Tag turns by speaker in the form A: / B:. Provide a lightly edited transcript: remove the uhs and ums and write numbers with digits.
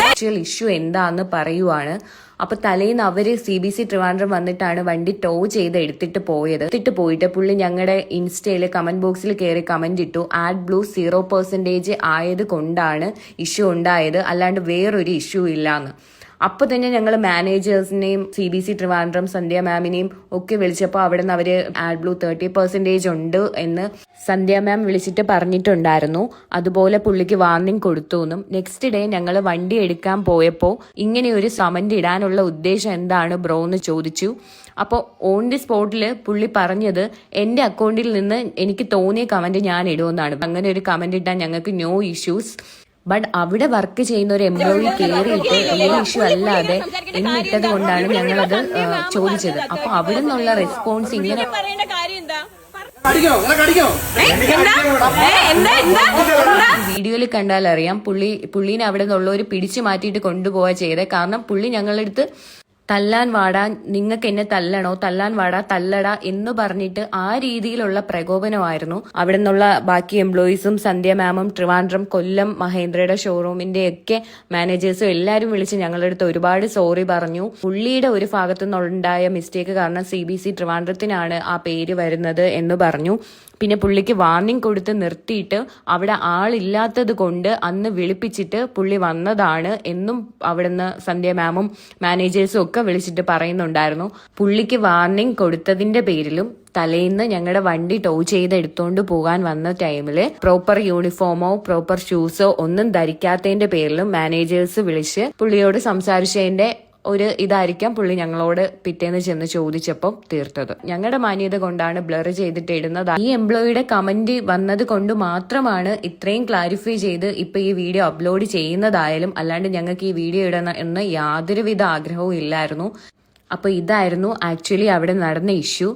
A: Actual issue എന്താന്ന് പറയുവാണ്. അപ്പൊ തലേന്ന് അവര് CBC ട്രിവാൻഡ്രം വന്നിട്ടാണ് വണ്ടി ടോ ചെയ്ത് എടുത്തിട്ട് പോയിട്ട് പുള്ളി ഞങ്ങളുടെ ഇൻസ്റ്റയില് കമന്റ് ബോക്സിൽ കയറി കമന്റ് ഇട്ടു, AdBlue 0% ആയത് കൊണ്ടാണ് ഇഷ്യൂ ഉണ്ടായത്, അല്ലാണ്ട് വേറൊരു ഇഷ്യൂ ഇല്ലാന്ന്. അപ്പൊ തന്നെ ഞങ്ങൾ മാനേജേഴ്സിനെയും CBC ട്രിവാൻഡ്രം സന്ധ്യ മാമിനെയും ഒക്കെ വിളിച്ചപ്പോൾ അവിടെ നിന്ന് അവര് AdBlue 30% ഉണ്ട് എന്ന് സന്ധ്യ മാം വിളിച്ചിട്ട് പറഞ്ഞിട്ടുണ്ടായിരുന്നു. അതുപോലെ പുള്ളിക്ക് വാർണിംഗ് കൊടുത്തു എന്നും. നെക്സ്റ്റ് ഡേ ഞങ്ങൾ വണ്ടി എടുക്കാൻ പോയപ്പോൾ ഇങ്ങനെ ഒരു കമന്റ് ഇടാനുള്ള ഉദ്ദേശം എന്താണ് ബ്രോ എന്ന് ചോദിച്ചു. അപ്പോൾ ഓൺ ദി സ്പോട്ടിൽ പുള്ളി പറഞ്ഞത് എന്റെ അക്കൗണ്ടിൽ നിന്ന് എനിക്ക് തോന്നിയ കമന്റ് ഞാൻ ഇടുമെന്നാണ്. അങ്ങനെ ഒരു കമന്റ് ഇട്ടാൽ ഞങ്ങൾക്ക് നോ ഇഷ്യൂസ്. ബട്ട് അവിടെ വർക്ക് ചെയ്യുന്ന ഒരു എംപ്ലോയി കയറിയിട്ട് റിയൽ ഇഷ്യൂ അല്ലാതെ എന്നിട്ടത് കൊണ്ടാണ് ഞങ്ങളത് ചോദിച്ചത്. അപ്പൊ അവിടെ നിന്നുള്ള റെസ്പോൺസ് ഇങ്ങനെ വീഡിയോയിൽ കണ്ടാൽ അറിയാം. പുള്ളീനെ അവിടെ നിന്നുള്ളവർ പിടിച്ചു മാറ്റിയിട്ട് കൊണ്ടുപോവുക ചെയ്തത്. കാരണം പുള്ളി ഞങ്ങളുടെ അടുത്ത് തല്ലാൻ വാടാ, നിങ്ങൾക്ക് എന്നെ തല്ലണോ, തല്ലാൻ വാടാ, തല്ലടാ എന്ന് പറഞ്ഞിട്ട് ആ രീതിയിലുള്ള പ്രകോപനമായിരുന്നു. അവിടെ നിന്നുള്ള ബാക്കി എംപ്ലോയീസും സന്ധ്യ മാമും ട്രിവാൻഡ്രം, കൊല്ലം മഹേന്ദ്രയുടെ ഷോറൂമിന്റെ ഒക്കെ മാനേജേഴ്സും എല്ലാവരും വിളിച്ച് ഞങ്ങളുടെ അടുത്ത് ഒരുപാട് സോറി പറഞ്ഞു. പുള്ളിയുടെ ഒരു ഭാഗത്തു നിന്നുണ്ടായ മിസ്റ്റേക്ക് കാരണം CBC ട്രിവാൻഡ്രത്തിനാണ് ആ പേര് വരുന്നത് എന്ന് പറഞ്ഞു. പിന്നെ പുള്ളിക്ക് വാർണിംഗ് കൊടുത്ത് നിർത്തിയിട്ട് അവിടെ ആളില്ലാത്തത് കൊണ്ട് അന്ന് വിളിപ്പിച്ചിട്ട് പുള്ളി വന്നതാണ് എന്നും അവിടുന്ന് സന്ധ്യ മാമും മാനേജേഴ്സും ഒക്കെ വിളിച്ചിട്ട് പറയുന്നുണ്ടായിരുന്നു. പുള്ളിക്ക് വാർണിംഗ് കൊടുത്തതിന്റെ പേരിലും തലേന്ന് ഞങ്ങളുടെ വണ്ടി ടോ ചെയ്ത് എടുത്തോണ്ട് പോകാൻ വന്ന ടൈമില് പ്രോപ്പർ യൂണിഫോമോ പ്രോപ്പർ ഷൂസോ ഒന്നും ധരിക്കാത്തതിന്റെ പേരിലും മാനേജേഴ്സ് വിളിച്ച് പുള്ളിയോട് സംസാരിച്ചതിന്റെ ഒരു ഇതായിരിക്കാം പുള്ളി ഞങ്ങളോട് പിറ്റേന്ന് ചെന്ന് ചോദിച്ചപ്പോൾ തീർത്തത്. ഞങ്ങളുടെ മാന്യത കൊണ്ടാണ് ബ്ലർ ചെയ്തിട്ട് ഇടുന്നത്. ഈ എംപ്ലോയിയുടെ കമന്റ് വന്നത് കൊണ്ട് മാത്രമാണ് ഇത്രയും ക്ലാരിഫൈ ചെയ്ത് ഇപ്പൊ ഈ വീഡിയോ അപ്ലോഡ് ചെയ്യുന്നതായാലും. അല്ലാണ്ട് ഞങ്ങൾക്ക് ഈ വീഡിയോ ഇടണം എന്ന് യാതൊരുവിധ ആഗ്രഹവും ഇല്ലായിരുന്നു. അപ്പൊ ഇതായിരുന്നു ആക്ച്വലി അവിടെ നടന്ന ഇഷ്യൂ.